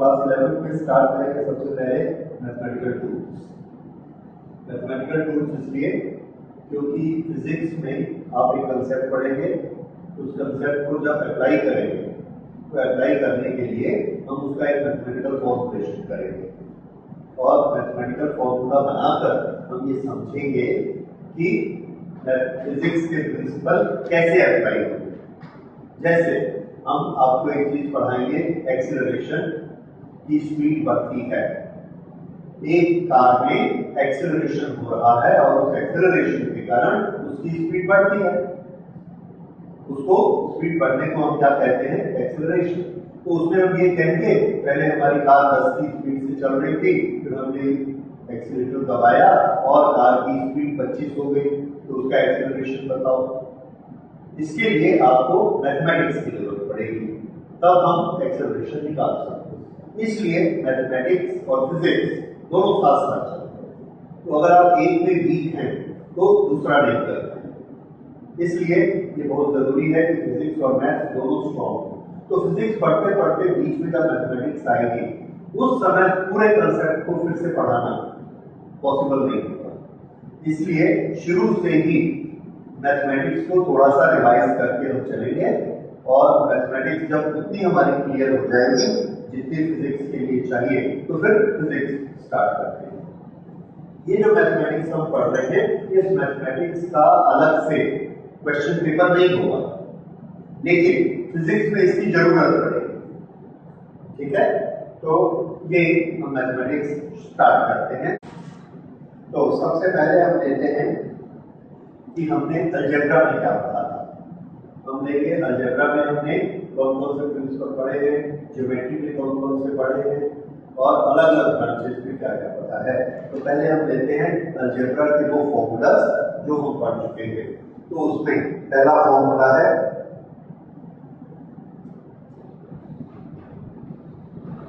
Class 11 में start करेंगे सबसे पहले मैथमेटिकल टूल्स। मैथमेटिकल टूल्स इसलिए क्योंकि फिजिक्स में आप एक कंसेप्ट पढ़ेंगे, उस कंसेप्ट को जब अप्लाई करेंगे तो अप्लाई करने के लिए हम उसका एक मैथमेटिकल फॉर्मुलेशन करेंगे और मैथमेटिकल फॉर्मूला बनाकर हम ये समझेंगे कि फिजिक्स के प्रिंसिपल कैसे अप्लाई होंगे। जैसे हम आपको एक चीज पढ़ाएंगे, एक्सीलरेशन की स्पीड बढ़ती है। एक कार में एक्सीलरेशन हो रहा है और उस एक्सीलरेशन के कारण उसकी स्पीड बढ़ती है। उसको स्पीड बढ़ने को हम क्या कहते हैं? एक्सीलरेशन। तो उसमें हम ये कहेंगे पहले हमारी कार 10 की स्पीड से चल रही थी, फिर हमने एक्सीलरेटर दबाया और कार की स्पीड 25 हो गई, तो उसका एक्सीलरेशन बताओ। इसके लिए आपको मैथमेटिक्स की जरूरत पड़ेगी, तब हम एक्सीलरेशन निकाल सकते हैं। इसलिए मैथमेटिक्स और फिजिक्स दोनों साथ साथ चलते हैं। तो अगर आप एक में वीक हैं तो दूसरा नहीं करते हैं। इसलिए ये बहुत जरूरी है कि फिजिक्स और मैथ दोनों स्ट्रॉन्ग हो। तो फिजिक्स पढ़ते पढ़ते बीच में जब मैथमेटिक्स आएगी, उस समय पूरे कंसेप्ट को फिर से पढ़ाना पॉसिबल नहीं होगा। इसलिए शुरू से ही मैथमेटिक्स को थोड़ा सा रिवाइज करके हम चलेंगे और मैथमेटिक्स जब उतनी हमारी क्लियर हो जाएगी जितनी फिजिक्स के लिए चाहिए, तो फिर फिजिक्स स्टार्ट करते हैं। ये जो मैथमेटिक्स हम पढ़ रहे हैं, इस मैथमेटिक्स का अलग से क्वेश्चन पेपर नहीं होगा, लेकिन फिजिक्स में इसकी जरूरत पड़ेगी। ठीक है, तो ये हम मैथमेटिक्स स्टार्ट करते हैं। तो सबसे पहले हम लेते हैं कि हमने अलजेब्रा में क्या पढ़ा था। हम देखें अलजेब्रा में हमने कौन कौन से प्रिंसिपल पढ़े हैं, ज्योमेट्री में कौन कौन से पढ़े हैं और अलग अलग ब्रांचेस में क्या क्या पता है। तो पहले हम लेते हैं अलजेब्रा के वो फॉर्मूलाज जो हम पढ़ चुके हैं। तो उसमें पहला फॉर्मूला है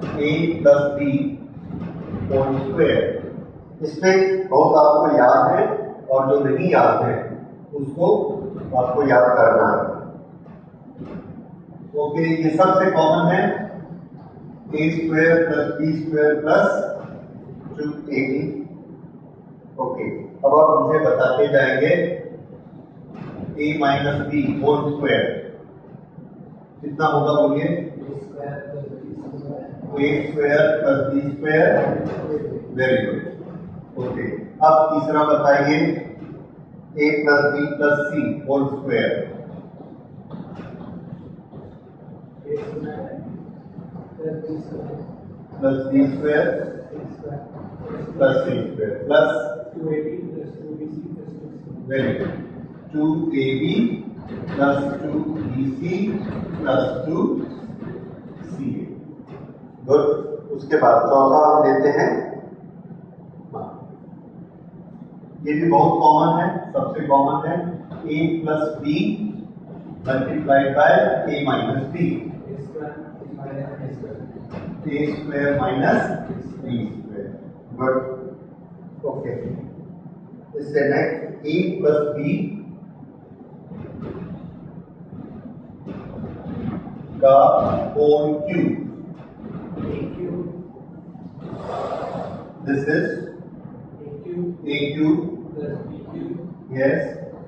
a plus B whole square. इसमें बहुत आपको याद है और जो नहीं याद है उसको आपको याद करना है। ओके, ये सबसे कॉमन है a square plus B square plus 2ab। Okay, अब आप मुझे बताते जाएंगे a minus B whole square कितना होगा, बोलिए। a square plus B square. Very good. Okay, अब तीसरा बताइए a plus B plus C whole square. Plus B square plus C square plus 2ab plus 2bc plus 2c। Very good. 2ab plus 2bc plus 2ca। Good. उसके बाद चौथा हम लेते हैं, ये भी बहुत कॉमन है, सबसे कॉमन है a plus B multiplied by a minus B. a square minus b square. Good. Okay, इससे नेक्स्ट a प्लस b का whole cube. This is a cube yes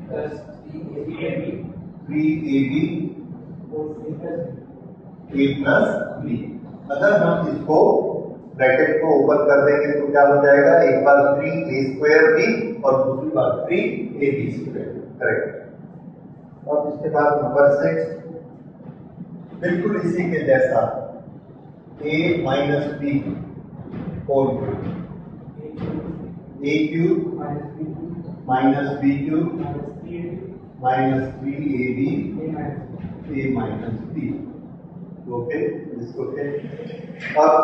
plus 3ab A plus B. अगर हम इसको bracket को open कर देंगे तो क्या हो जाएगा, एक बार 3a² बी और दूसरी बार 3ab²। करेक्ट। अब इसके बाद नंबर 6 बिल्कुल इसी के जैसा a minus B whole a cube minus B cube minus 3ab a minus B. Okay, इसको अब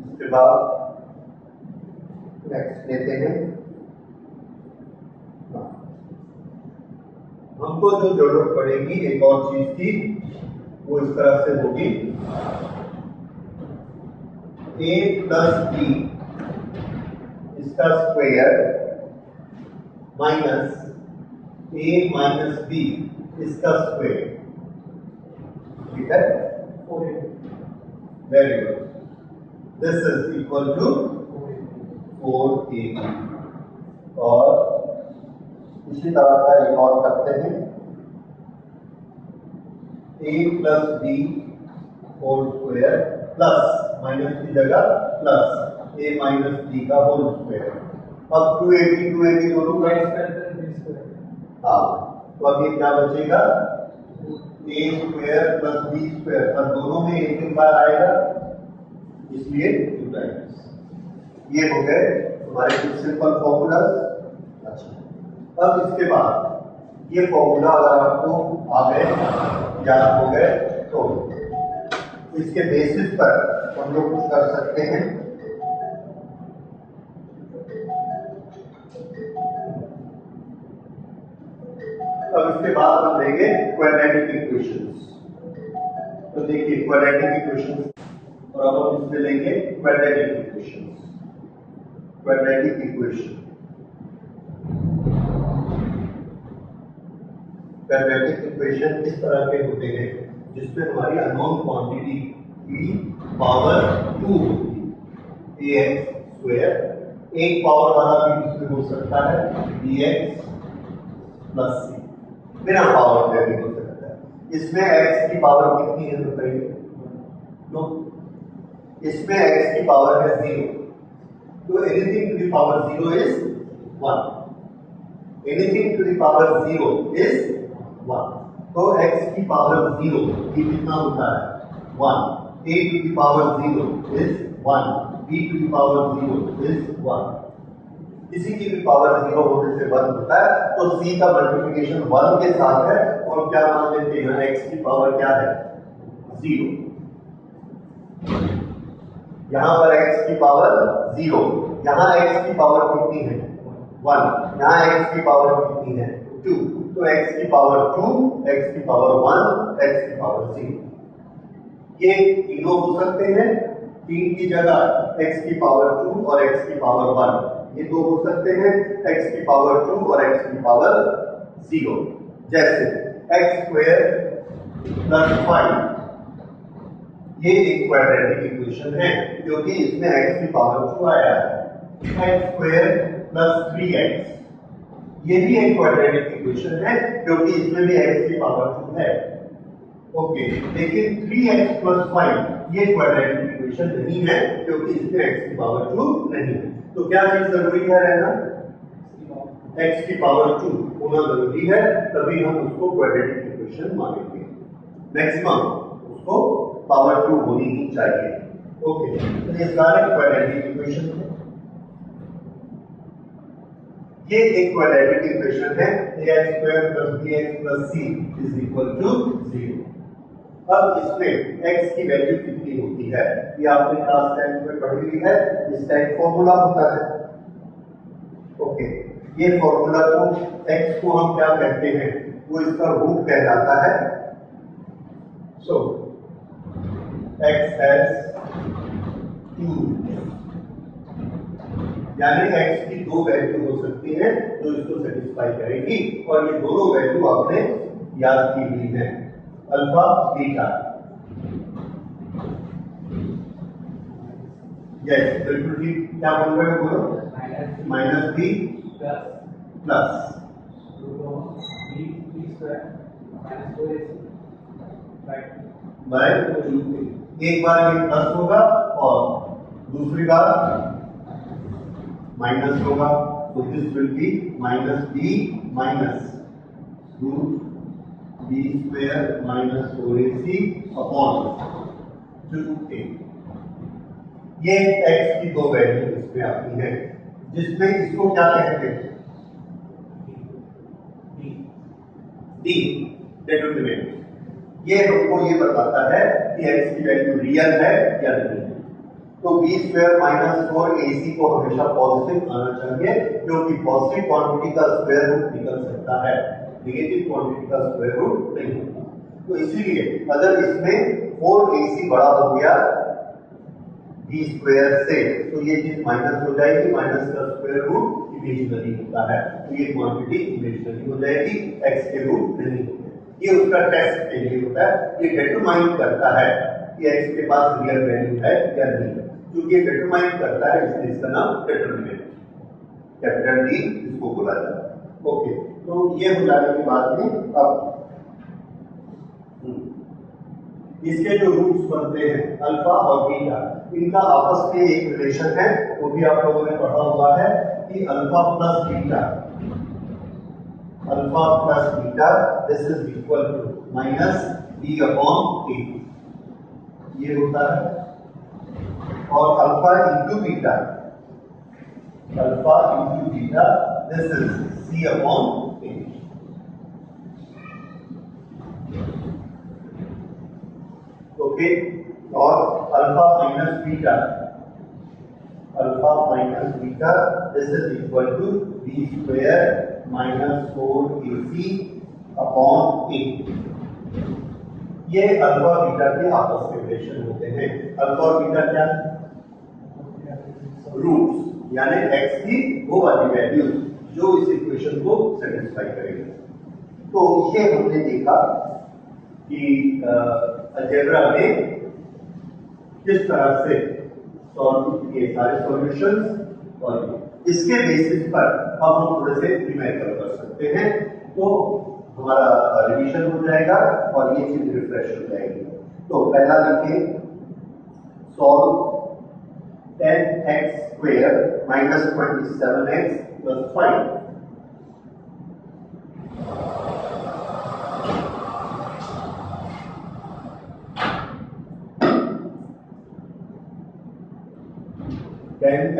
इसके बाद नेक्स्ट लेते हैं। हमको जो जरूरत पड़ेगी एक और चीज की, वो इस तरह से होगी a प्लस बी इसका square minus a minus B इसका स्क्वायर। ठीक है, very good. This is equal to 4ab। और इसी तरह का एक और करते हैं, a plus B whole square plus minus की जगह प्लस a माइनस बी का होल स्क्वायर। अब 2ab दोनों का हाँ, तो अब ये क्या बचेगा, a square plus B square, और दोनों में एक बार आएगा इसलिए 2 टाइम्स। ये हो गए हमारे कुछ सिंपल फॉर्मूलाज। अच्छा, अब इसके बाद ये फॉर्मूला अगर आपको आ गए, याद हो गए, तो इसके बेसिस पर हम लोग कुछ कर सकते हैं। अब इसके बाद हम लेंगे क्वाड्रेटिक इक्वेशंस। तो देखिए क्वाड्रेटिक इक्वेशंस, और अब हम इसमें लेंगे quadratic equations. Quadratic equation, quadratic equation इस तरह के होते हैं जिसमें हमारी अननोन क्वांटिटी की पावर 2 होती है, ax²। एक पावर वाला भी इसमें हो सकता है bx प्लस c, बिना पावर के भी हो सकता है। इसमें x की पावर कितनी है बताइए? नो, इसमें x की पावर है 0, तो anything to the power 0 is 1। Anything to the power 0 is 1। तो x की पावर 0 ये कितना होता है 1, a to the power 0 is 1, b to the power 0 is 1। किसी की भी पावर 0 होने से 1 होता है, तो c का मल्टीप्लिकेशन 1 के साथ है, और क्या मान लेते हैं x की पावर क्या है 0। यहां पर x की पावर 0, यहां x की पावर कितनी है 1, यहां x की पावर कितनी है 2, तो x की पावर 2, x की पावर 1, x की पावर 0। ये तीनों हो सकते हैं, 3 की जगह x की पावर 2 और x की पावर 1, ये दो हो सकते हैं, x की पावर 2 और x की पावर 0। जैसे x² प्लस 5, ये एक क्वाड्रेटिक इक्वेशन है क्योंकि इसमें x की पावर 2 आया है। x² प्लस 3x, ये भी एक क्वाड्रेटिक इक्वेशन है क्योंकि इसमें भी x की पावर 2 है। ओके, लेकिन 3x प्लस 5 ये क्वाड्रेटिक इक्वेशन नहीं है क्योंकि इसमें x की पावर 2 नहीं है। तो क्या चीज जरूरी है रहना, x की पावर 2 होना जरूरी है, तभी हम उसको क्वाड्रेटिक इक्वेशन मानेंगे। मैक्सिमम उसको पावर 2 होनी ही चाहिए। ओके, तो ये सारे क्वाड्रेटिक इक्वेशन है। ये एक क्वाड्रेटिक इक्वेशन है, ax² + bx + c = 0। अब इसमें x की वैल्यू कितनी होती है, ये आपने क्लास 10 में पढ़ी हुई है, इसका एक फॉर्मूला होता है। ओके, ये फॉर्मूला को x को हम क्या कहते हैं, वो इसका रूट कहलाता है। सो x has 2 यानी x की 2 वैल्यू हो सकती है जो इसको सेटिस्फाई करेगी, और ये दोनों वैल्यू आपने याद की हुई है, अल्फा बीटा। यस, बिल्कुल ठीक। क्या बोल रहे हो, बोलो -b plus square minus 4ac by 2a। एक बार ये प्लस होगा और दूसरी बार माइनस होगा, तो this will be minus b minus root b square minus 4ac upon 2a। ये x की दो वैल्यू इसमें आती है, जिसमें इसको क्या कहते हैं, डी डिटरमिनेंट। ये हमको ये बताता है कि x की वैल्यू रियल है या नहीं है। तो b स्क्वायर माइनस 4ac को हमेशा पॉजिटिव आना चाहिए, क्योंकि पॉजिटिव क्वांटिटी का स्क्वायर रूट निकल सकता है, नेगेटिव क्वांटिटी का स्क्वायर रूट नहीं होता। तो इसीलिए अगर इसमें 4ac बड़ा हो गया b स्क्वायर से, तो ये चीज माइनस हो जाएगी, माइनस का स्क्वायर रूट इमेजिनरी होता है, तो ये क्वांटिटी इमेजिनरी हो जाएगी, x के रूट नहीं होते। ये उसका टेस्ट के लिए होता है, ये डिटरमाइन करता है कि x के पास रियल वैल्यू है या नहीं है। क्योंकि ये डिटरमाइन करता है, इसलिए इसका नाम डिटरमिनेंट, कैपिटल डी इसको बोला जाता है। ओके, तो ये हो जाने के बाद में अब इसके जो रूट्स बनते हैं अल्फा और बीटा, इनका आपस में एक रिलेशन है, वो भी आप लोगों ने पढ़ा हुआ है कि alpha plus beta, alpha plus beta this is equal to minus b upon a, ये होता है। और alpha into beta, alpha into beta this is c upon a. Okay, और alpha minus beta, alpha minus beta this is equal to b square minus 4ac upon a. ये alpha beta के आपस में relation होते हैं। Alpha और beta क्या, roots, यानी x की वो वाली वैल्यू जो इस इक्वेशन को सेटिस्फाई करेगी। तो ये हमने देखा कि अलजेब्रा में किस तरह से सॉल्व किए सारे सॉल्यूशंस, और इसके बेसिस पर अब हम थोड़े से न्यूमेरिकल कर सकते हैं, तो हमारा रिवीजन हो जाएगा और ये चीज रिफ्रेश हो जाएगी। तो पहला लिखिए, solve 10x square minus 27x plus 5।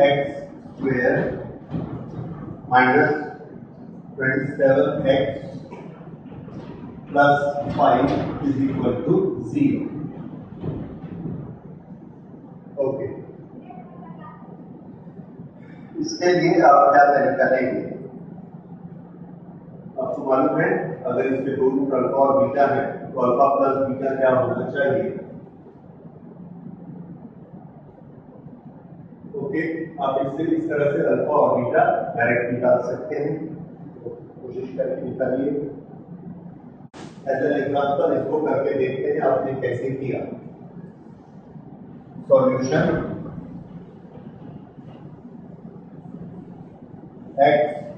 x square minus 27x plus 5 is equal to 0. Okay, इसके लिए आप क्या तरीका लेंगे, आपको मालूम है अगर इसके दो रूट अल्फा और बीटा है तो अल्फा प्लस बीटा क्या होना चाहिए। ओके, आप इससे इस तरह से अल्फा और बीटा डायरेक्ट निकाल सकते हैं, तो कोशिश करके निकालिए। एज एन एग्जांपल इसको करके देखते हैं आपने कैसे किया। Solution x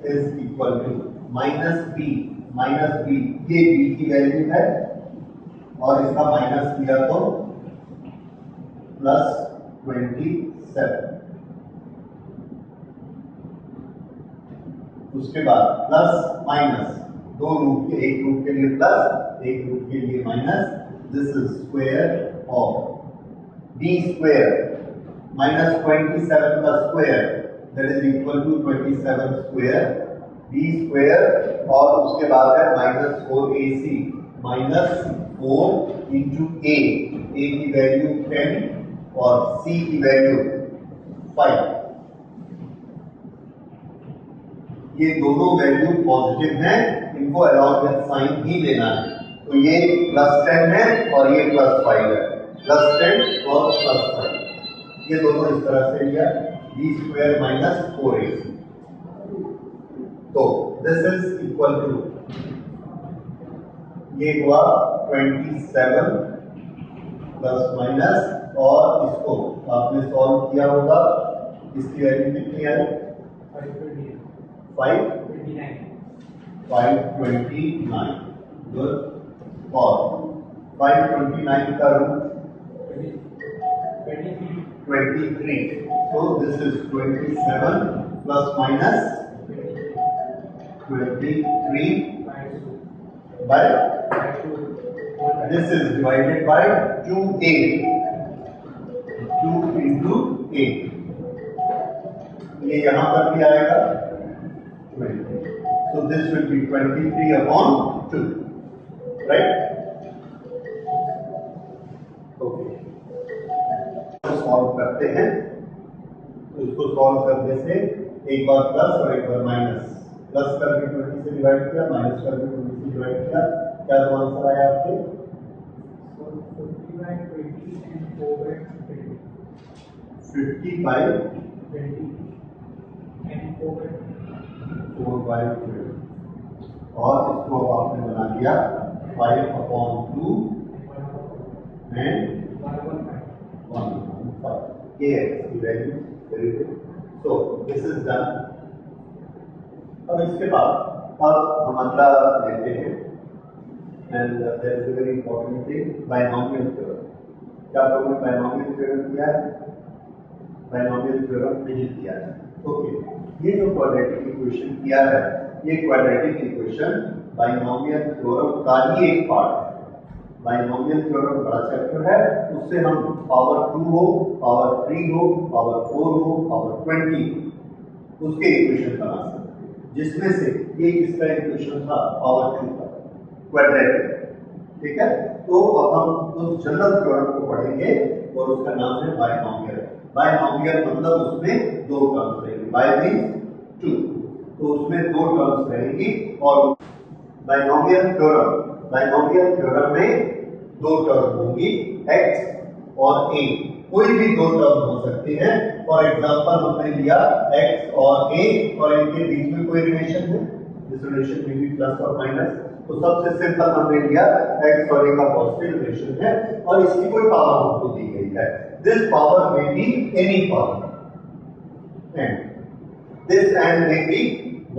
is equal to minus b, ये b की वैल्यू है और इसका माइनस किया तो प्लस 27, उसके बाद प्लस माइनस, दो रूट के, एक रूट के लिए प्लस एक रूट के लिए minus, this is square of b square minus 27 का square that is equal to 27 square b square, और उसके बाद है माइनस 4ac, माइनस 4 इंटू ए की वैल्यू 10 और c की वैल्यू 5। ये दोनों वैल्यू पॉजिटिव हैं, इनको अलॉन्ग विद साइन ही लेना है, तो ये प्लस 10 है और ये प्लस 5 है, प्लस 10 और प्लस 5, ये दोनों इस तरह से लिया, बी स्क्वायर माइनस 4ac। तो दिस इज इक्वल टू, ये हुआ 27 प्लस माइनस, और इसको आपने सॉल्व किया होगा, इसकी वैल्यू कितनी आई, 529। गुड। और 529 का root 23, so this is 27 plus minus 23 by, this is divided by 2a, 2 into a, ये यहां पर भी आएगा 20, so this will be 23 upon 2, right? Okay, solve करते हैं। तो इसको सॉल्व करने से एक बार प्लस और एक बार माइनस, प्लस करके 20 से डिवाइड किया, माइनस करके 20 से डिवाइड किया, क्या तो आंसर आया आपके 50 by 20 and 4 by 20, और इसको आपने बना दिया 5/2 and 1/5, ये है इसकी value. Very good, so this is done. अब इसके बाद अब हम अगला लेते हैं, and there is a very important thing, binomial theorem. क्या आप लोगों ने बायनॉमियल थ्योरम किया है? बायनॉमियल थ्योरम नहीं किया है। ओके, ये जो क्वाड्रेटिक इक्वेशन किया है, ये क्वाड्रेटिक इक्वेशन बायनॉमियल थ्योरम का ही एक पार्ट है। बायनॉमियल थ्योरम बड़ा चैप्टर है, उससे हम पावर 2 हो, पावर 3 हो, पावर 4 हो, पावर 20 उसके इक्वेशन बना सकते हैं, जिसमें से ये इसका इक्वेशन था पावर 2 का क्वाड्रेटिक। ठीक है, तो अब हम उस जनरल थ्योरम को पढ़ेंगे और उसका नाम है बायनॉमियल। बायनॉमियल मतलब उसमें दो टर्म्स रहेंगी, बाय मींस 2, तो उसमें दो टर्म्स रहेंगी। और बायनॉमियल थ्योरम में दो टर्म होंगी, x और a, कोई भी दो टर्म हो सकती है। फॉर एग्जांपल हमने लिया x और a और इनके बीच में कोई रिलेशन है, इस रिलेशन में भी प्लस और माइनस, तो सबसे सिंपल हमने लिया x और a का पॉजिटिव रिलेशन है और इसकी कोई पावर हमको दी गई है। दिस पावर में be any power, and this and में बी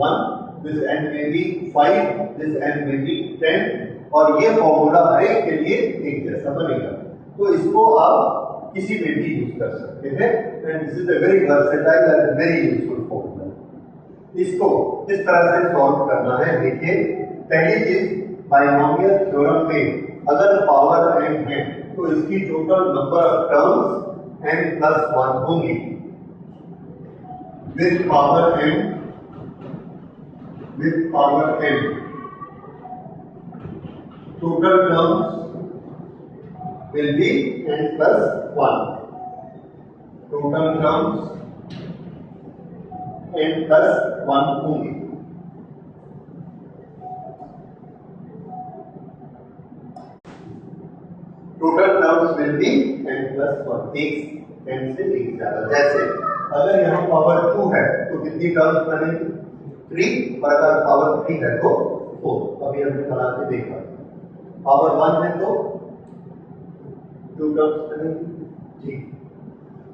1, दिस एंड में बी 5, दिस एंड में बी 10, और ये फॉर्मूला हर एक के लिए एक जैसा बनेगा। तो इसको आप किसी में भी यूज कर सकते हैं, and this is a very versatile and very useful formula. इसको किस तरह से सॉल्व करना है, देखिए। पहली चीज, बायनॉमियल थ्योरम में अगर पावर n है तो इसकी total number of terms n+1 होंगी। With power n total terms will be n+1. Total terms n+1 होंगे। Total terms will be n+1, एक n से एक ज्यादा। जैसे अगर यहाँ पावर 2 है तो कितनी टर्म्स बनेंगी? 3, और अगर पावर 3 है तो 4। अभी हमने बना के देखा। पावर 1 है तो 2 टर्म्स बनेंगी। ठीक,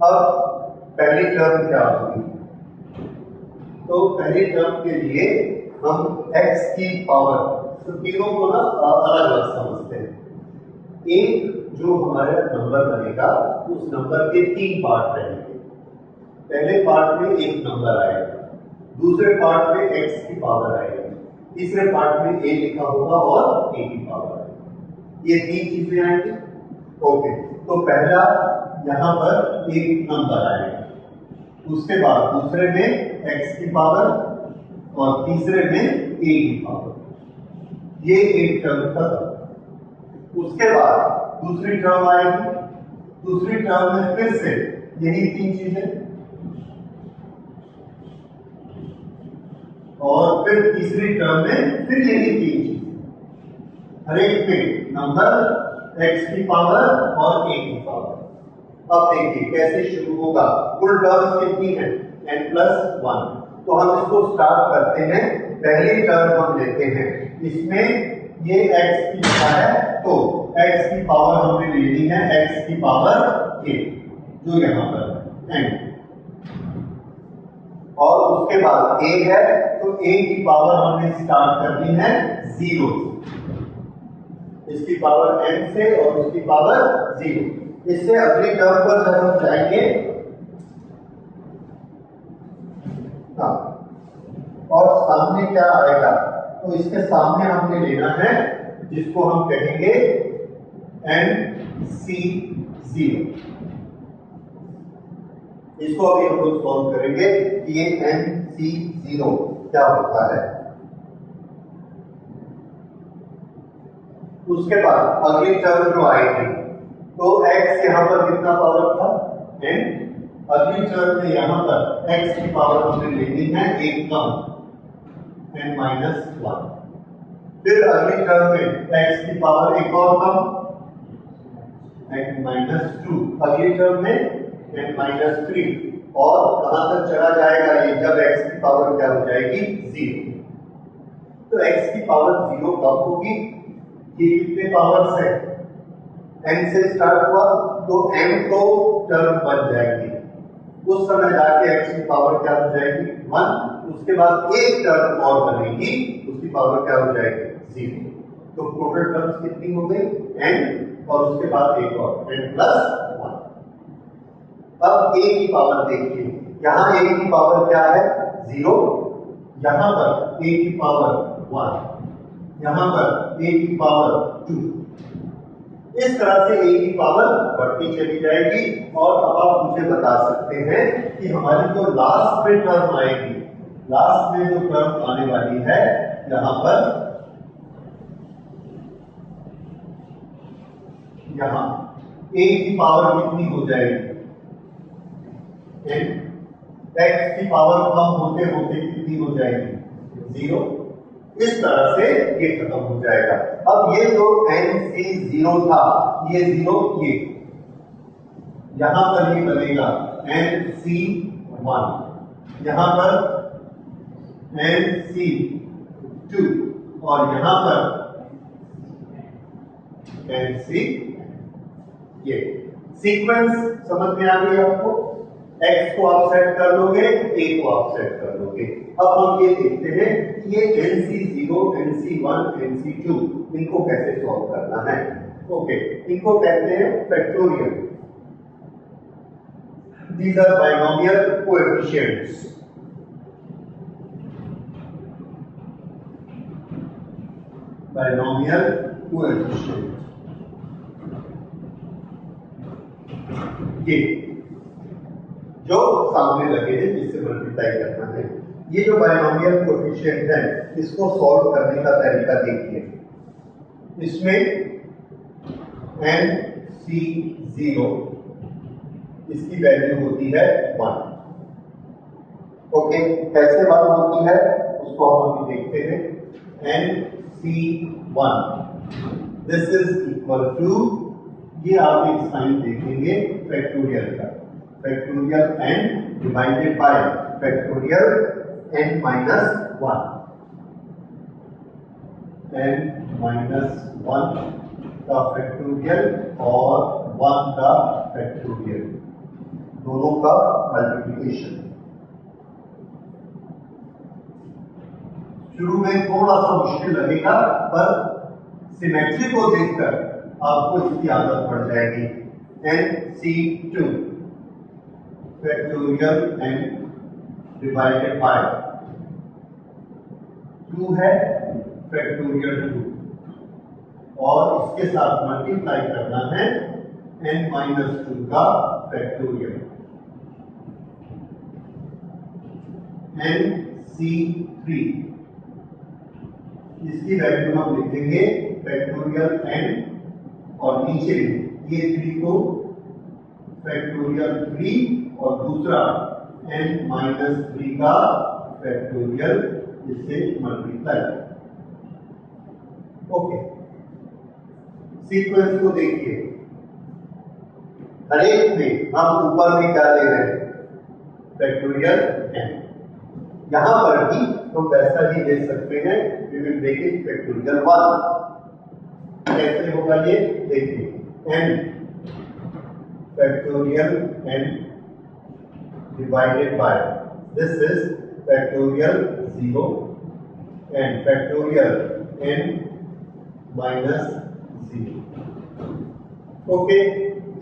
अब पहली टर्म क्या होगी? तो पहली टर्म के लिए हम x की पावर, तो तीनों को ना अलग अलग समझते हैं। एक जो हमारा नंबर बनेगा, उस नंबर के 3 पार्ट रहेंगे। पहले पार्ट में एक नंबर आएगा, दूसरे पार्ट में x की पावर आएगी, तीसरे पार्ट में a लिखा होगा और a की पावर आएगी। ये 3 चीजें आएंगी। ओके, तो पहला यहां पर एक नंबर आएगा, उसके बाद दूसरे में x की पावर और तीसरे में a की पावर। ये एक टर्म था। उसके बाद दूसरी टर्म आएगी, दूसरी टर्म में फिर से यही 3 चीजें, और फिर तीसरी टर्म में फिर यही 3 चीजें, हर एक में नंबर, x की पावर और a की पावर। अब देखिए कैसे शुरू होगा। कुल टर्म्स कितनी है? n+1। तो हम इसको स्टार्ट करते हैं। पहली टर्म हम लेते हैं, इसमें ये x की लिखा है, तो x की पावर हमने ले ली है, x की पावर a, जो यहां पर है, और उसके बाद a है, तो a की पावर हमने स्टार्ट कर ली है 0, इसकी पावर n से और उसकी पावर 0। इससे अगली टर्म पर जब हम जाएंगे, हाँ, और सामने क्या आएगा, तो इसके सामने हमने लेना है जिसको हम कहेंगे NC0। इसको अभी हम लोग सॉल्व करेंगे कि ये NC0 क्या होता है। उसके बाद अगली टर्म जो आएगी, तो x यहां पर कितना पावर था, n। अगली टर्म में यहां पर x की पावर हमने लेनी है एक कम, n-1। फिर अगली टर्म में x की पावर एक और कम, n-2। अगली टर्म में n-3। और कहां तक चला जाएगा ये, जब x की पावर क्या हो जाएगी, 0। तो x की पावर 0 कब होगी, ये कितने पावर्स है, n से स्टार्ट हुआ, तो n तो टर्म बन जाएगी। उस समय जाके x की पावर क्या हो जाएगी, 1। उसके बाद एक टर्म और बनेगी, उसकी पावर क्या हो जाएगी, 0। तो टोटल टर्म्स कितनी हो गई, n, और उसके बाद एक और n+1। अब a की पावर देखिए, यहां a की पावर क्या है, 0। यहां पर a की पावर 1, यहां पर a की पावर 2। इस तरह से a की पावर बढ़ती चली जाएगी। और अब आप मुझे बता सकते हैं कि हमारी जो लास्ट में टर्म आएगी, लास्ट में जो टर्म आने वाली है, यहां पर यहां a की पावर कितनी हो जाएगी, x की पावर कम होते होते कितनी हो जाएगी, 0। इस तरह से ये खत्म हो जाएगा। अब ये जो NC0 था, ये 0, ये यहां पर ये बनेगा NC1, यहां पर NC2, और यहां पर NC। ये सीक्वेंस समझ में आ गई आपको, x को आप सेट कर लोगे, a को आप सेट कर लोगे। अब हम ये देखते हैं कि ये NC0, NC1, NC2 इनको कैसे सॉल्व करना है। ओके, इनको कहते हैं factorial. These are binomial coefficients. Binomial coefficient, ये जो सामने लगे हैं जिससे मल्टीप्लाई करना है। ये जो बाइनोमियल कोएफिशिएंट है, इसको सॉल्व करने का तरीका देखिए। इसमें NC0 इसकी वैल्यू होती है 1। ओके, कैसे 1 होती है उसको हम अभी देखते हैं। NC1 this is equal to, ये आप एक साइन देखेंगे फैक्टोरियल का, factorial n divided bye factorial n-1, n-1 का फैक्टोरियल और 1 का फैक्टोरियल, दोनों का मल्टीप्लिकेशन। शुरू में थोड़ा सा मुश्किल लगेगा, पर सिमेट्री को देखकर आपको इसकी आदत पड़ जाएगी। NC2 factorial n divided bye 2 है फैक्टोरियल 2, और इसके साथ मल्टीप्लाई करना है n-2 का फैक्टोरियल। NC3 इसकी वैल्यू हम लिखेंगे फैक्टोरियल n, और नीचे ये 3 को फैक्टोरियल 3, और दूसरा n-3 का फैक्टोरियल, इससे मल्टीप्लाई। ओके, सीक्वेंस को देखिए, हर एक में हम ऊपर में क्या ले रहे हैं, फैक्टोरियल n। यहां पर भी हम वैसा ही ले सकते हैं, we will make it factorial 1। कैसे होगा ये देखिए, n factorial n divided by this is factorial 0 and factorial n-1 okay,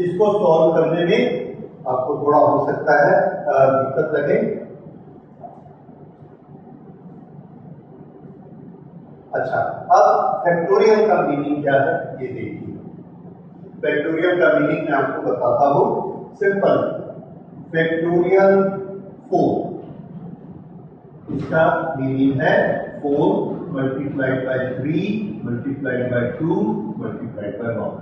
इसको सॉल्व करने में आपको थोड़ा हो सकता है दिक्कत लगे। अच्छा, अब फैक्टोरियल का मीनिंग क्या है ये देखिए। फैक्टोरियल का मीनिंग मैं आपको बताता हूं, सिंपल। फैक्टोरियल 4, इसका मीनिंग है 4 multiplied by 3 multiplied by 2 multiplied by 1।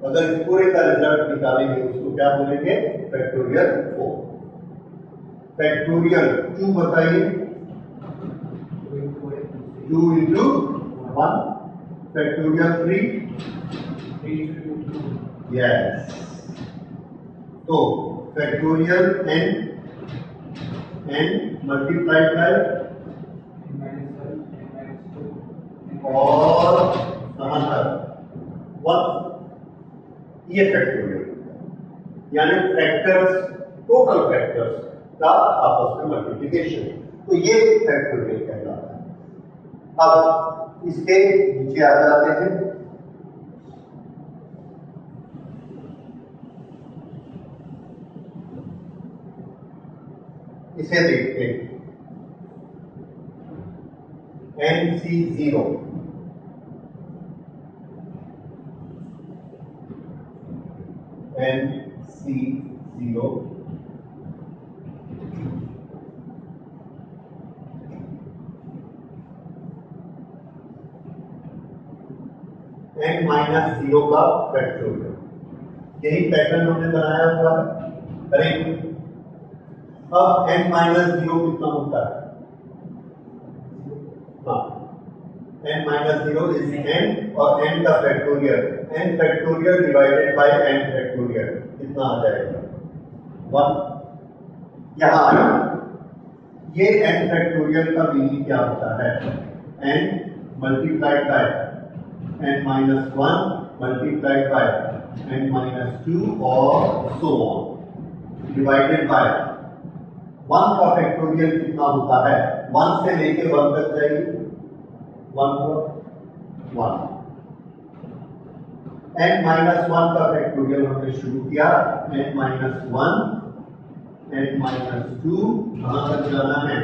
अगर इस पूरे का रिजल्ट निकालेंगे उसको क्या बोलेंगे? फैक्टोरियल 4। फैक्टोरियल 2 बताइए। 2 into 1। फैक्टोरियल 3। यस। तो फैक्टोरियल n मल्टीप्लाइड बाय और कहां तक 1, ये फैक्टोरियल, यानी फैक्टर्स, टोटल फैक्टर्स का आपस में मल्टीप्लिकेशन, तो ये फैक्टोरियल कहलाता है। अब इसके नीचे आ जाते हैं। इसे देखते हैं, NC0 NC0 n-0 का फैक्टोरियल, यही पैटर्न हमने बनाया हुआ है। करेक्ट। अब n-0 कितना होता है? हाँ, n-0 इज n और n का factorial, n factorial divided by n factorial कितना आ जाएगा? 1। यहां आया, ये n फैक्टोरियल का मीनिंग क्या होता है? n multiplied by n-1 multiplied by n-2 और सो ऑन डिवाइडेड बाय 1 का फैक्टोरियल कितना होता है? 1 से लेके 1 तक जाएगी, 1 को 1। n-1 का फैक्टोरियल हमने शुरू किया, n-1 n-2 कहां तक जाना है?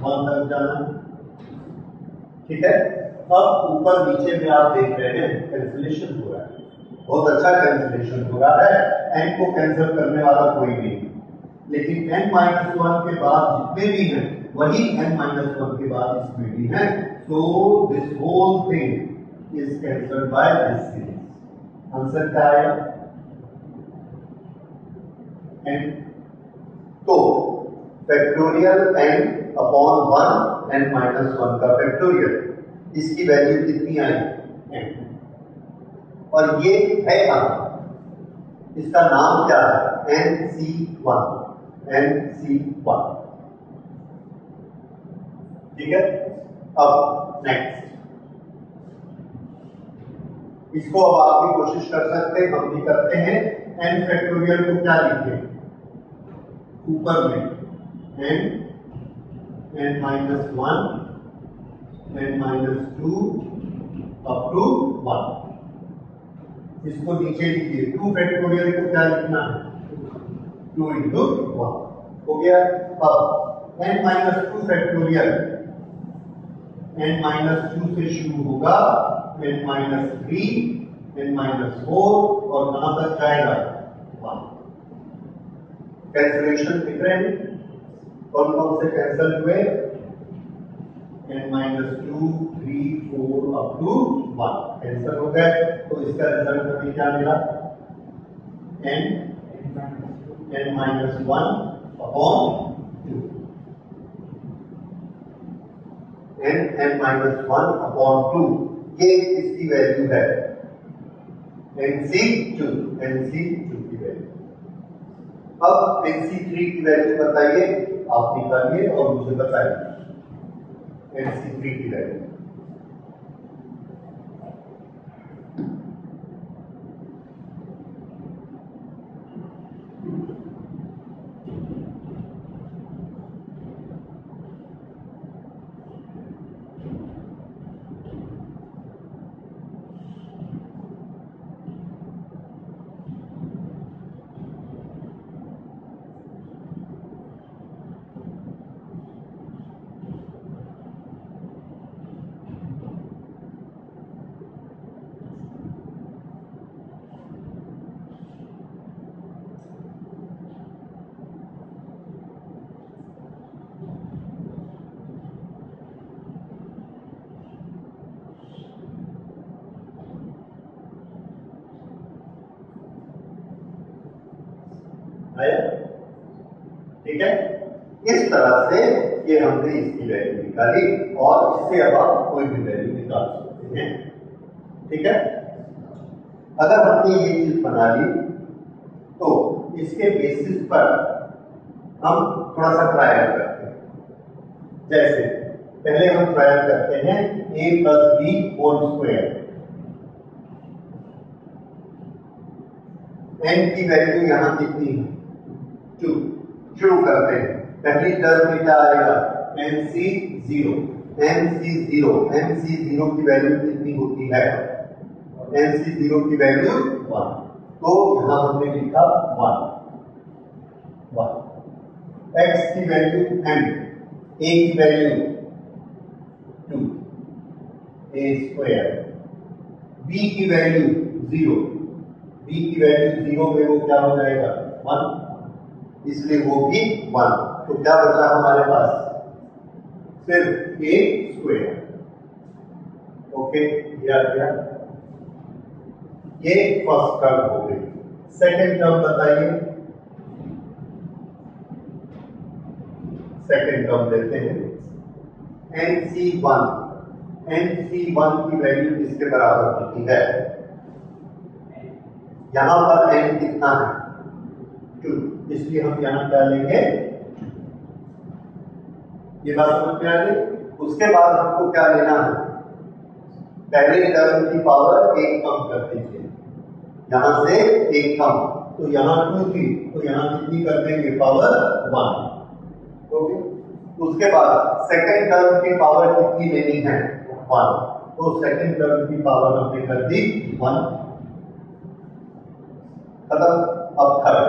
1 तक जाना है। ठीक है। अब ऊपर नीचे में आप देख रहे हैं कैंसिलेशन हो रहा है, बहुत अच्छा कैंसिलेशन हो रहा है। n को कैंसिल करने वाला कोई नहीं, लेकिन n-1 के बाद जितने भी हैं वही n-1 के बाद इसमें भी हैं, so this whole thing is cancelled by this series। Answer क्या आया? n। तो फैक्टोरियल n अपॉन 1 n-1 का फैक्टोरियल, इसकी वैल्यू कितनी आई? n। और ये है इसका नाम क्या है? NC1। NC1। ठीक है। अब नेक्स्ट, इसको अब आप भी कोशिश कर सकते हैं, हम भी करते हैं। n फैक्टोरियल को क्या लिखें? ऊपर में n-1 n-2 अप टू 1। इसको नीचे लिखिए। 2 फैक्टोरियल को क्या लिखना है? 2 into 1 हो गया। अब n-2 फैक्टोरियल n-2 से शुरू होगा, n-3 n-4 और कहां तक जाएगा? 1। कैंसिलेशन दिख रहे हैं? कौन कौन से कैंसिल हुए? n-2 3 4 अप टू 1 कैंसिल हो गए। तो इसका रिजल्ट हमें क्या मिला? n-1 upon 2। n-1 अपॉन 2, ये इसकी वैल्यू है NC2 की वैल्यू। अब NC3 की वैल्यू बताइए, आप निकालिए और मुझे बताइए NC3 की वैल्यू। आया? ठीक है, इस तरह से ये हमने इसकी वैल्यू निकाली और इससे अब आप कोई भी वैल्यू निकाल सकते हैं। ठीक है, अगर हमने ये चीज बना ली तो इसके बेसिस पर हम थोड़ा सा ट्रायल करते हैं। जैसे पहले हम ट्रायल करते हैं a plus B whole square. n की वैल्यू यहां कितनी है? 2। शुरू करते हैं। पहली टर्म में क्या आएगा? nc0 nc0 की वैल्यू कितनी होती है? nc0 की वैल्यू 1, तो यहां हमने लिखा 1। x की वैल्यू m, a की वैल्यू 2 a स्क्वायर, b की वैल्यू 0, b की वैल्यू 0 में वो क्या हो जाएगा? 1, इसलिए वो भी 1। तो क्या बचा हमारे पास? सिर्फ a स्क्वायर। ओके, ये आ गया। ये फर्स्ट टर्म हो गई। सेकेंड टर्म बताइए। सेकेंड टर्म लेते हैं nc1 की वैल्यू किसके बराबर होती है? यहां पर n कितना है? 2, इसलिए हम यहां क्या लेंगे? ये बात समझ में आ गई। उसके बाद हमको क्या लेना है? पहले टर्म की पावर 1 कम कर दीजिए, यहां से 1 कम, तो यहां 2 थी तो यहां कितनी कर देंगे? पावर 1। ओके, उसके बाद सेकंड टर्म की पावर कितनी लेनी है? 1, तो सेकंड टर्म की पावर हमने कर दी 1। खत्म। अब थर्ड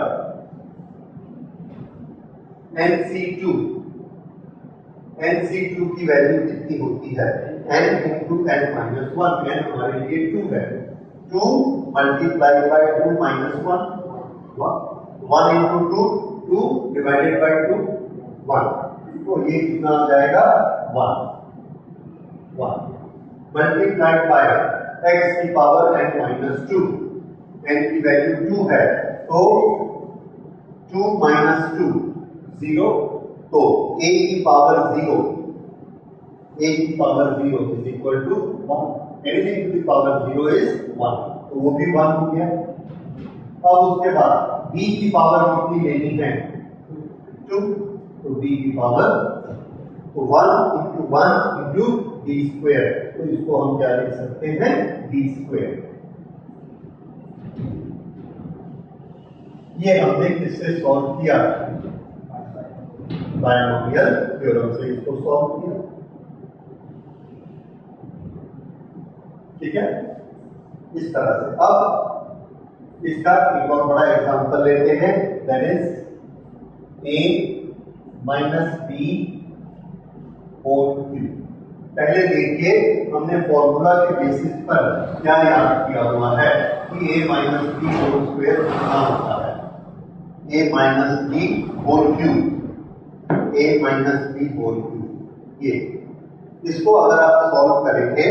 nc2 की वैल्यू कितनी होती है? n into n minus 1। n हमारे लिए 2 है। 2 multiply by 2 minus 1, 1 into 2 divided by 2 1, तो ये कितना आ जाएगा? 1 मल्टीप्लाइड बाय x की पावर n माइनस 2। n की वैल्यू 2 है, तो 2 माइनस 2 0, तो a की power 0 is equal to 1। Anything to the power 0 is 1, तो वो भी 1 हो गया। अब उसके बाद b की पावर कितनी लेनी है? 2, तो b की पावर, तो 1 इंटू 1 इंटू b स्क्वायर, तो इसको हम क्या लिख सकते हैं? b square. ये हमने किससे सॉल्व किया? बायनोमियल थ्योरम से इसको सॉल्व किया। ठीक है, इस तरह से। अब इसका एक और बड़ा एग्जांपल लेते हैं, that is a minus b whole cube. पहले देखिए हमने फॉर्मूला के बेसिस पर क्या याद किया हुआ है कि a minus b whole square कितना होता है? a minus b whole cube, a minus b whole cube. ये इसको अगर आप सॉल्व करेंगे,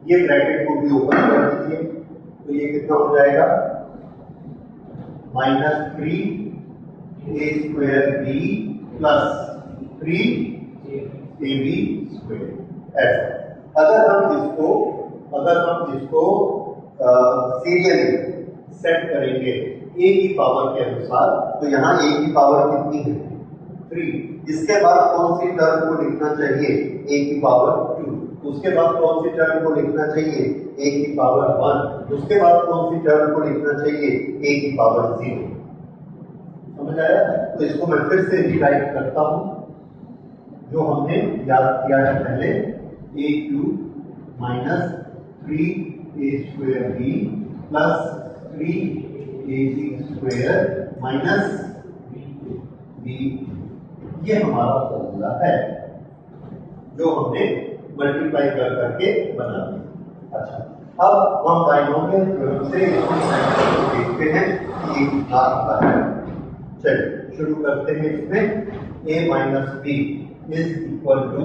ये ब्रैकेट को भी ओपन कर दीजिए, तो ये कितना हो जाएगा? Minus 3a square b plus 3ab square. ऐसा अगर हम इसको सीरियली सेट करेंगे a की पावर के अनुसार, तो यहाँ a की पावर कितनी है? 3। इसके बाद कौन सी टर्म को लिखना चाहिए? a की पावर 2। उसके बाद कौन सी टर्म को लिखना चाहिए? a की पावर 1। उसके बाद कौन सी टर्म को लिखना चाहिए? a की पावर 0। समझ आया? तो इसको मैं फिर से रिराइट करता हूं, जो हमने याद किया है पहले, a cube minus 3a square b plus 3ab square minus b। ये हमारा फॉर्मूला है जो हमने मल्टीप्लाई कर करके बना दिया। अच्छा, अब हम बाइनोमियल थ्योरम से देखते हैं कि ये कितना आता है। चलिए शुरू करते हैं। इसमें a minus b is equal to,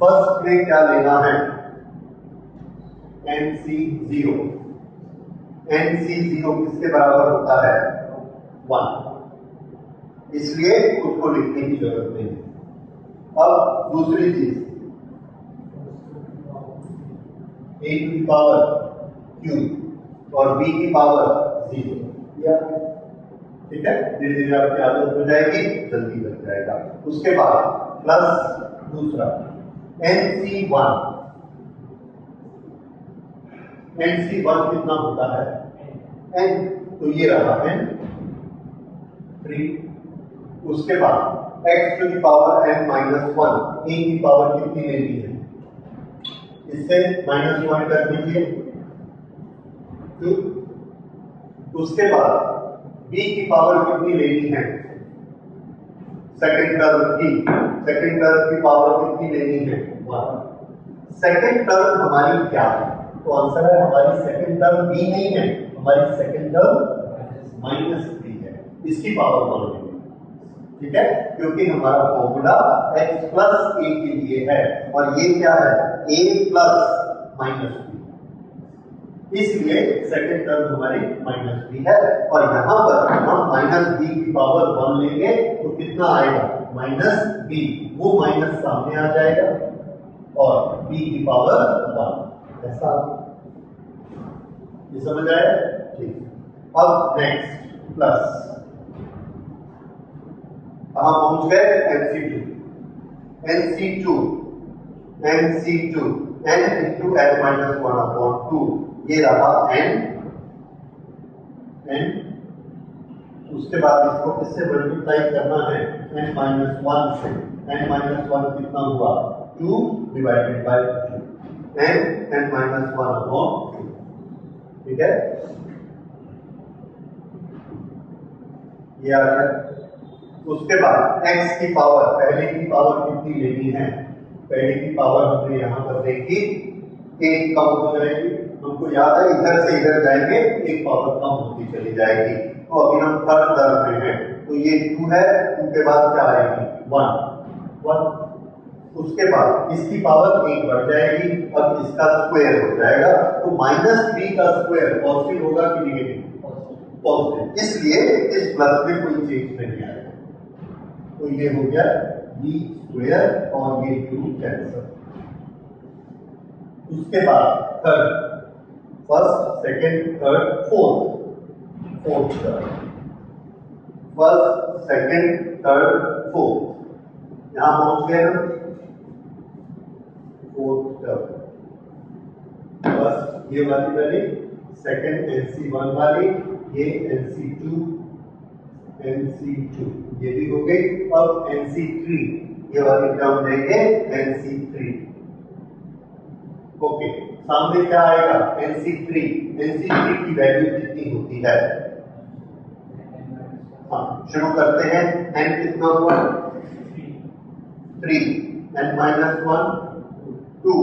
first में क्या लेना है? nc0 किसके बराबर होता है? 1। इसलिए उसको लिखने की जरूरत नहीं है। अब दूसरी चीज a to the power q और b की पावर 0, या ठीक है, धीरे धीरे आपकी आदत हो जाएगी, जल्दी बन जाएगा। उसके बाद प्लस दूसरा nc1 कितना होता है n, तो ये रहा n 3। उसके बाद x to the power n minus 1, a की पावर कितनी लेनी है, इससे -1 कर दीजिए 2। उसके बाद b की पावर कितनी लेनी है, सेकंड टर्म की पावर कितनी लेनी है 1। सेकंड टर्म हमारी क्या है, तो आंसर है हमारी सेकंड टर्म b नहीं है, हमारी सेकंड टर्म -3 है, इसकी पावर 1 लेनी है, ठीक है, क्योंकि हमारा फॉर्मूला x प्लस a के लिए है और ये क्या है a प्लस -b, इसलिए सेकंड टर्म हमारी -b है। और यहां पर हम -b की पावर 1 लेंगे तो कितना आएगा -b, वो माइनस सामने आ जाएगा और b की पावर 1, ऐसा ये समझ आया, ठीक। अब नेक्स्ट प्लस कहां पहुंच गए nc2 n into n-1/2, ये रहा n। उसके बाद इसको किससे मल्टीप्लाई करना है, n-1 से। n-1 कितना हुआ 2 डिवाइडेड बाय 2, n-1/2, ठीक है, ये आ गया। उसके बाद x की पावर, पहले की पावर कितनी लेनी है, पहले की पावर हमने यहां पर देखी, एक कम हो जाएगी, हमको याद है इधर से इधर जाएंगे एक पावर कम होती चली जाएगी। तो अभी हम थर्ड टर्म में हैं, तो ये 2 है, उनके बाद क्या आएगी 1। उसके बाद इसकी पावर 1 बढ़ जाएगी, अब इसका स्क्वायर हो जाएगा, तो -3 का स्क्वायर पॉजिटिव होगा कि नेगेटिव, पॉजिटिव, इसलिए इस प्लस में कोई चेंज नहीं आएगा। तो ये हो गया b स्क्वायर और ये 2 कैंसिल। उसके बाद third, first second third fourth term, first second third fourth, यहां पहुंच गए हम फोर्थ टर्म। फर्स्ट ये वाली वाली, सेकंड nc1 वाली, ये nc2 ये भी हो गई। अब nc3 ये वाली टर्म लेंगे nc3, ओके, सामने क्या आएगा nc3 की वैल्यू कितनी होती है, हाँ शुरू करते हैं, n कितना हुआ 3, n-1 2,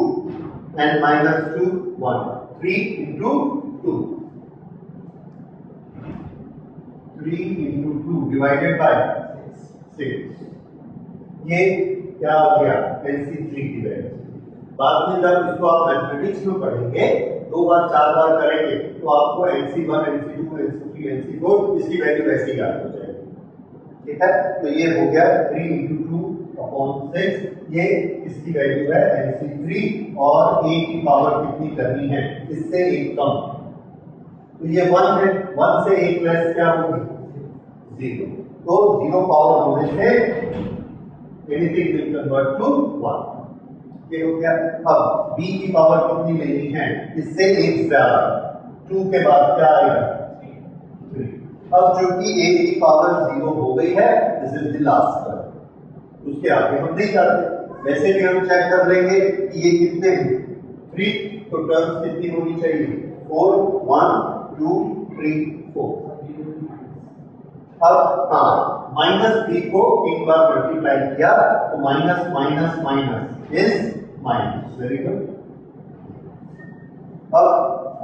n-2 1, 3 into 2, 3 into 2 divided by 6, ये क्या हो गया nc3 की वैल्यू। बाद में जब इसको आप मैथमेटिक्स में पढ़ेंगे 2 बार 4 बार करेंगे तो आपको nc1 nc2 nc3 nc4 इसकी वैल्यू वैसे ही याद हो जाएगी, ठीक है। तो ये हो गया 3 into 2/6, ये इसकी वैल्यू है nc3 और a की पावर कितनी करनी है, इससे 1 कम, तो ये 1 है, 1 से 1 लेस क्या होगी 0, तो 0 पावर होने say anything will convert to 1, ये हो गया। अब b की पावर कितनी लेनी है, इससे 1 ज्यादा, 2 के बाद क्या आएगा 3। अब चूंकि a की पावर 0 हो गई है, this is the last term, उसके आगे हम नहीं जाते, वैसे भी हम चेक कर लेंगे कि ये कितने हैं 3, तो टर्म्स कितनी होनी चाहिए 4, 1 2 3 4। अब हाँ -3 को एक बार मल्टीप्लाई किया तो minus minus minus is minus, very good. अब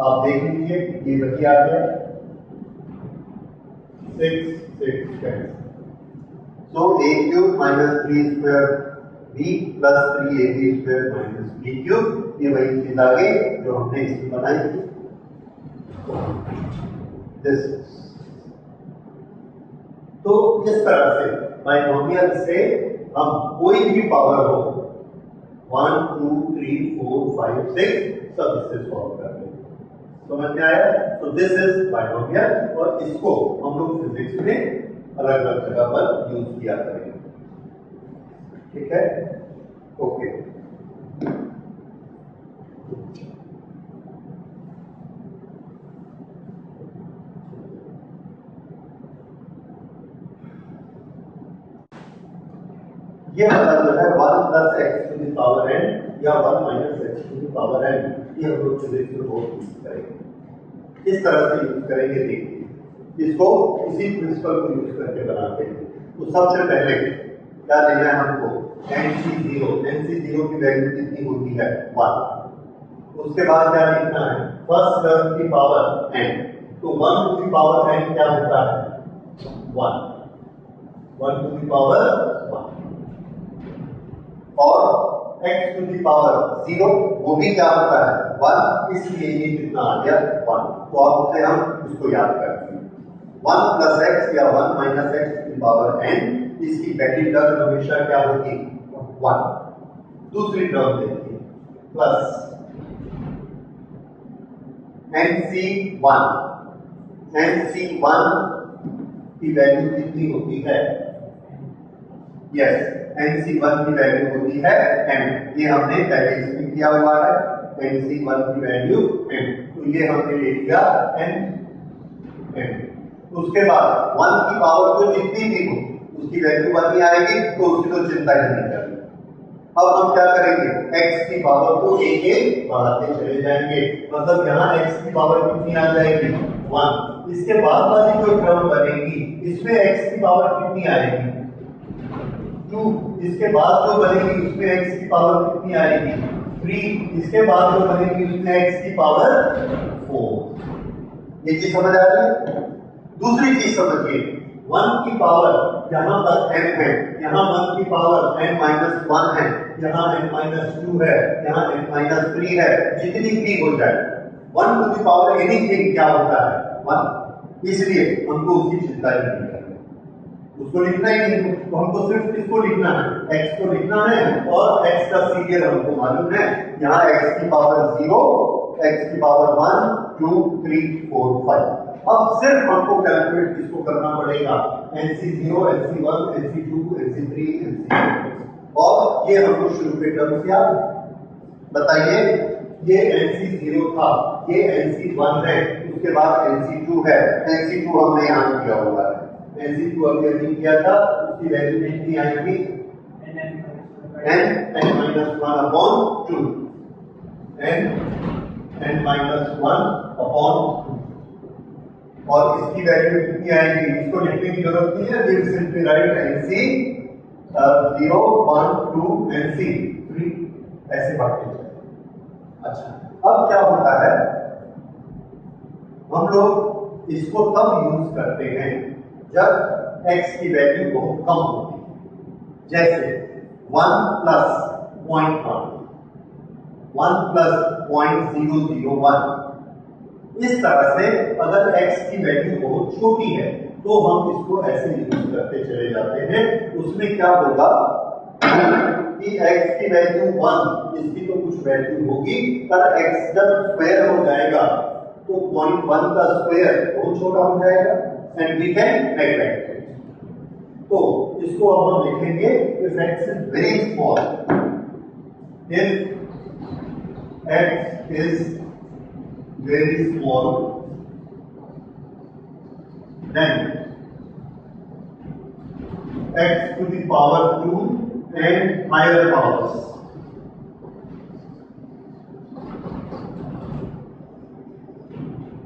आप देख लीजिए ये वही आ गया 6 6 10, सो a cube minus 3 square b plus 3ab square minus b cube, ये वही चीज आ गई जो हमने इसमें बनाई थी। तो इस तरह से बाइनोमियल से हम कोई भी पावर हो 1 2 3 4 5 6 सब इससे सॉल्व कर लेंगे। समझ में आया? तो दिस इज बाइनोमियल और इसको हम लोग फिजिक्स में अलग अलग जगह पर यूज किया करेंगे। ठीक है, ओके। ये वाला जो है 1 plus x to the power n या 1 minus x to the power n, ये हम लोग फिजिक्स में बहुत यूज करेंगे। इस तरह से यूज करेंगे, देखिए इसको इसी प्रिंसिपल को यूज करके बनाते हैं। तो सबसे पहले क्या लेना है हमको, nc0 की वैल्यू कितनी होती है 1। उसके बाद क्या लिखना है, फर्स्ट टर्म की पावर n, तो 1 टू द पावर n क्या होता है 1 टू द पावर 1 और x टू द पावर 0 वो भी क्या होता है 1, इसलिए ये कितना आ गया 1। तो अब से हम इसको याद करते हैं 1 प्लस एक्स या 1 minus x to the power n, इसकी पहली टर्म हमेशा क्या होगी 1। दूसरी टर्म देखिए प्लस nc1 की वैल्यू कितनी होती है, यस nc1 की वैल्यू होती है m, ये हमने पहले इसमें किया हुआ है nc1 की वैल्यू m, तो ये हमने ले लिया m। उसके बाद 1 की पावर जो जितनी भी हो उसकी वैल्यू 1 ही आएगी, तो उसकी तो चिंता ही नहीं करनी। अब हम क्या करेंगे, x की पावर को एक एक बढ़ाते चले जाएंगे, मतलब यहाँ x की पावर कितनी आ जाएगी 1। इसके बाद वाली जो टर्म बनेगी इसमें x की पावर कितनी आएगी 2। इसके बाद जो बनेगी उसमें x की पावर कितनी आएगी 3। इसके बाद जो बनेगी उसमें x की पावर 4। ये चीज समझ आ रही है? दूसरी चीज समझिए, 1 की पावर यहाँ पर m है, यहाँ 1 की पावर n माइनस 1 है, यहाँ n माइनस 2 है, यहाँ n माइनस 3 है, जितनी भी हो जाए 1 टू द पावर एनीथिंग क्या होता है 1, इसलिए हमको उसकी चिंता ही नहीं करनी, उसको लिखना ही नहीं। तो हमको सिर्फ किसको लिखना है, x को लिखना है, और x का सीरियल हमको मालूम है, यहाँ x की पावर 0, x की पावर 1 2 3 4 5। अब सिर्फ हमको कैलकुलेट किसको करना पड़ेगा, nc0 nc1 nc2 nc3 nc4, और ये हमको शुरू के टर्म्स याद बताइए। ये nc0 था, ये nc1 है, उसके बाद nc2 है, nc2 हमने यहाँ किया हुआ है, nc2 अभी अभी किया था, उसकी वैल्यू कितनी आएगी n minus 1 upon 2, n minus 1 upon 2, और इसकी वैल्यू कितनी आएगी, इसको लिखने की जरूरत नहीं है, will simply write nc 0 1 2 nc 3 ऐसे बढ़ते जाए। अच्छा, अब क्या होता है, हम लोग इसको तब यूज करते हैं जब x की वैल्यू बहुत कम होती है, जैसे 1 प्लस 0.1 1 प्लस 0.001, इस तरह से अगर x की वैल्यू बहुत छोटी है तो हम इसको ऐसे यूज करते चले जाते हैं। उसमें क्या होगा कि x की वैल्यू 1, इसकी तो कुछ वैल्यू होगी, पर x जब स्क्वायर हो जाएगा तो 0.1 का स्क्वायर बहुत छोटा हो जाएगा, and we can neglect it. तो इसको अब हम लिखेंगे if x is very small, if x is very small, then x to the power 2 and higher powers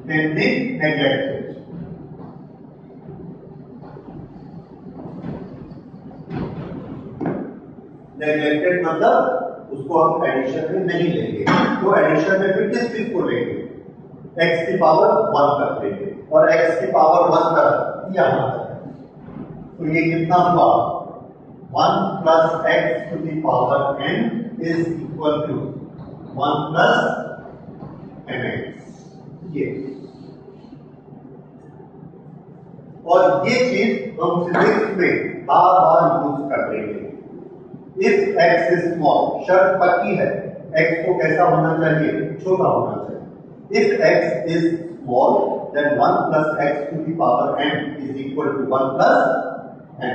can be neglected. Neglected मतलब उसको हम एडिशन में नहीं लेंगे, तो एडिशन में फिर किस चीज को लेंगे, x की पावर 1 कर देंगे, और x की पावर 1 तक यहाँ तक, तो ये कितना हुआ 1 plus x to the power n is equal to 1 plus mx। ये और ये चीज हम फिजिक्स में बार बार यूज कर रहे हैं। इफ x इज स्मॉल, शर्त पक्की है, x को कैसा होना चाहिए, छोटा होना चाहिए। If x is small then 1 plus x to the power n is equal to 1 plus x।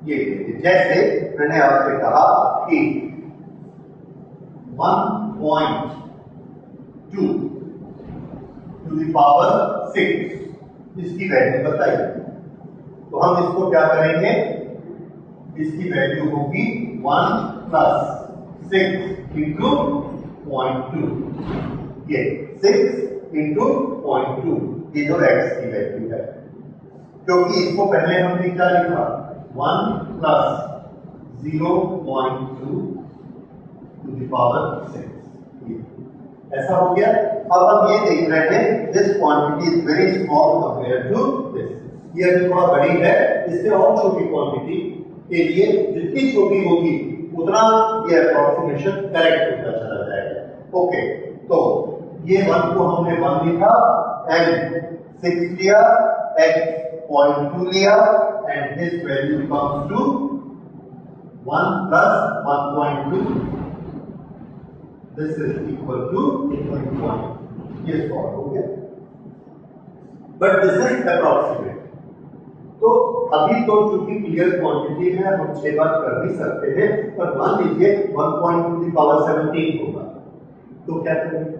ये जैसे मैंने आपसे कहा कि 1.2 to the power 6 इसकी वैल्यू बताइए, तो हम इसको क्या करेंगे, इसकी वैल्यू होगी 1 plus 6 into 0.2, ये 6 into 0.2, ये जो x की वैल्यू है, क्योंकि इसको पहले हमने क्या लिखा, 1 plus 0.2 to the power 6, ऐसा हो गया। अब हम ये देख रहे हैं this quantity is very small compare to this, ये अभी थोड़ा बड़ी है, इससे और छोटी क्वांटिटी के लिए जितनी छोटी होगी उतना ये अप्रोक्सीमेशन करेक्ट होता चला जाएगा। ओके, तो ये 1 को हमने 1 लिखा, n 6 लिया, x 0.2 लिया, and this value comes to 1 plus 1.2, this is equal to 1. ये सॉल्व हो गया, बट दिस इज अप्रोक्सीमेट। तो अभी तो चूंकि क्लियर क्वांटिटी है हम 6 बार कर भी सकते हैं, पर मान लीजिए 1.2 to the power 17 होगा, तो क्या करेंगे,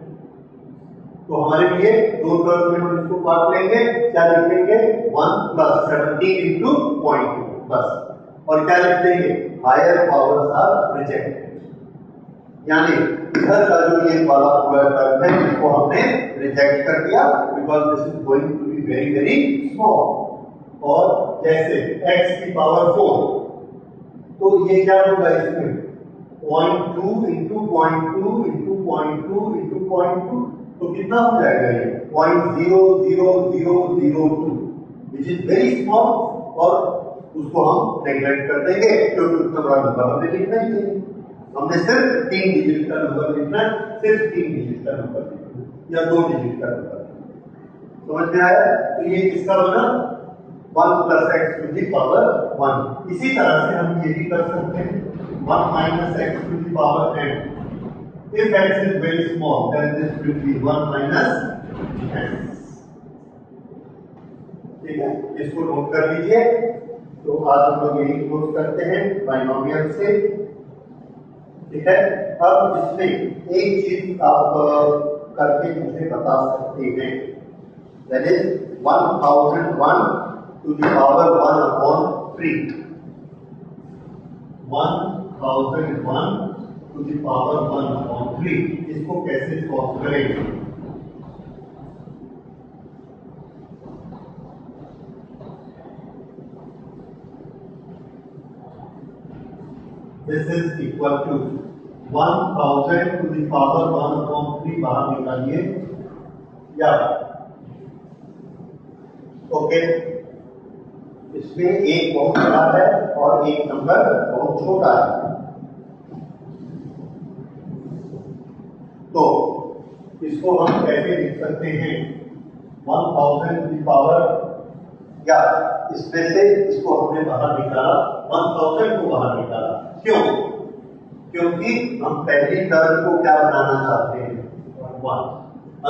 तो हमारे लिए दो टर्म में हम इसको काट लेंगे, क्या लिखेंगे 1 plus 17 into 0.2 बस, और क्या लिख देंगे, हायर पावर्स आर रिजेक्टेड, यानी इधर का जो ये वाला पूरा टर्म है इसको हमने रिजेक्ट कर दिया, because this is going to be very very small. और जैसे x की पावर 4, तो ये क्या होगा इसमें 0.2 into 0.2 into 0.2 into 0.2, तो कितना हो जाएगा ये 0.00002, विच इज वेरी स्मॉल, और उसको हम नेग्लेक्ट कर देंगे क्योंकि उतना बड़ा नंबर हमें लिखना ही नहीं, हमने सिर्फ 3 डिजिट का नंबर लिखना है, सिर्फ 3 डिजिट का नंबर लिखना है या 2 डिजिट का नंबर, समझ में आया। तो ये किसका बना 1 plus x to the power 1। इसी तरह से हम ये भी कर सकते हैं 1 minus x to the power n। If x is very small, then this will be 1 minus x। ठीक है, इसको नोट कर लीजिए। तो आज हम लोग यही क्लोज करते हैं बाइनोमियल से। ठीक है, अब इसमें एक चीज आप करके मुझे बता सकते हैं, that is 1001 to the power 1 upon 3। 1001 to the power 1 upon 3, इसको कैसे सॉल्व करेंगे, this is equal to 1000 to the power 1 upon 3 बाहर निकालिए, या ओके, इसमें एक बहुत बड़ा है और एक नंबर बहुत छोटा है, तो इसको हम कैसे लिख सकते हैं 1000 की पावर, या इसमें से इसको हमने बाहर निकाला, 1000 को बाहर निकाला, क्यों, क्योंकि हम पहली टर्म को क्या बनाना चाहते हैं 1।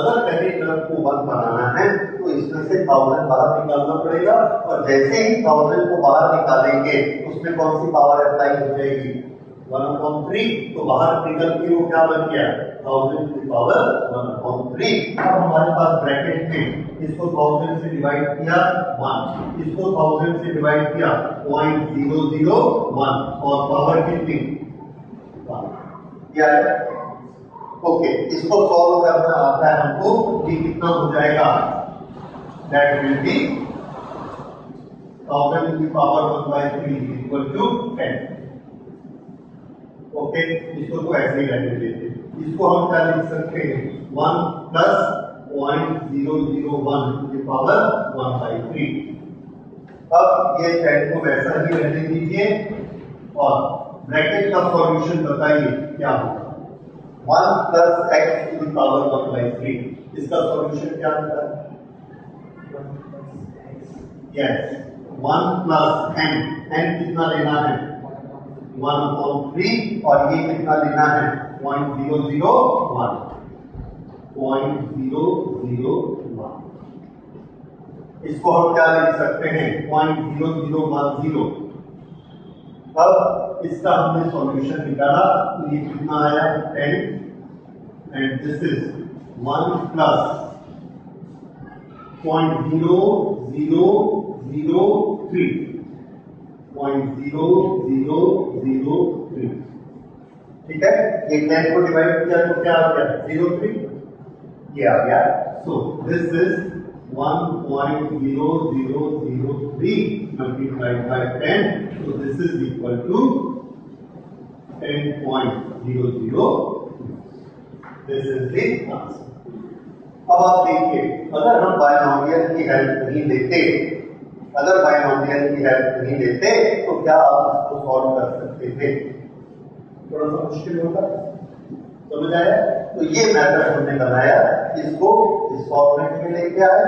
अगर पहली टर्म को 1 बनाना है तो इसमें से 1000 बाहर निकालना पड़ेगा, और जैसे ही 1000 को बाहर निकालेंगे उसमें कौन सी पावर अप्लाई हो जाएगी 1/3, तो बाहर निकल के वो क्या बन गया 1000 की पावर 1/3। अब हमारे पास ब्रैकेट में इसको 1000 से डिवाइड किया 1, इसको 1000 से डिवाइड किया 0.001, और पावर कितनी 1, क्या है। ओके, इसको सॉल्व करना आता है हमको, कि कितना हो जाएगा, that will be 1000 to the power 1/3 equal to 10। Okay, इसको तो ऐसे ही रहने देते, इसको हम क्या लिख सकते हैं 1 plus 0.001 to the power 1/3। अब ये 10 को वैसा ही रहने दीजिए, और ब्रैकेट का सॉल्यूशन बताइए क्या होगा, 1 plus x to the power 1/3, इसका सॉल्यूशन क्या होता है यस 1 प्लस n कितना लेना है 1/3 और ये कितना लेना है 0.001 0.001 इसको हम क्या लिख सकते हैं 0.0010 अब इसका हमने सॉल्यूशन निकाला तो ये कितना आया 10 एंड दिस इज 1 प्लस 0.0003 0.0003 ठीक है ये 10 को डिवाइड किया तो क्या आ गया 03 ये आ गया सो this is 1.0003 multiplied by 10 so this is equal to 10.00 this is the answer अब आप देखिए अगर हम बायनोमियल की हेल्प नहीं लेते तो क्या आप इसको सॉल्व कर सकते थे थोड़ा सा मुश्किल होता समझ आया तो ये मेथड हमने बनाया इसको इस फॉर्मेट में लेके आए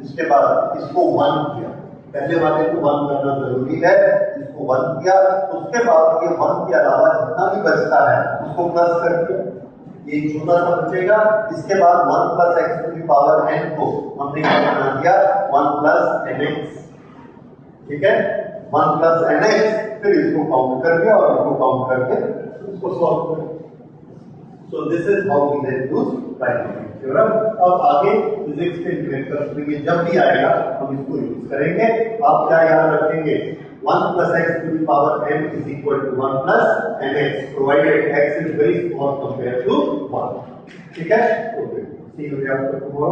इसके बाद इसको 1 किया पहले वाले को 1 करना जरूरी है इसको 1 किया उसके बाद ये 1 के अलावा जितना भी बचता है उसको प्लस कर दिया ये छोटा सा बचेगा इसके बाद 1 plus x to the power n को हमने क्या बना दिया 1 प्लस nx ठीक है 1 प्लस nx फिर इसको काउंट कर दिया और इसको काउंट करके इसको सॉल्व कर so this is how we can use binomial theorem अब आगे फिजिक्स के न्यूमेरिकल्स में ये जब भी आएगा हम इसको यूज करेंगे आप क्या याद रखेंगे 1 plus x to the power n is equal to 1 plus nx provided x is very small compared to 1 ठीक है ओके सी यू tomorrow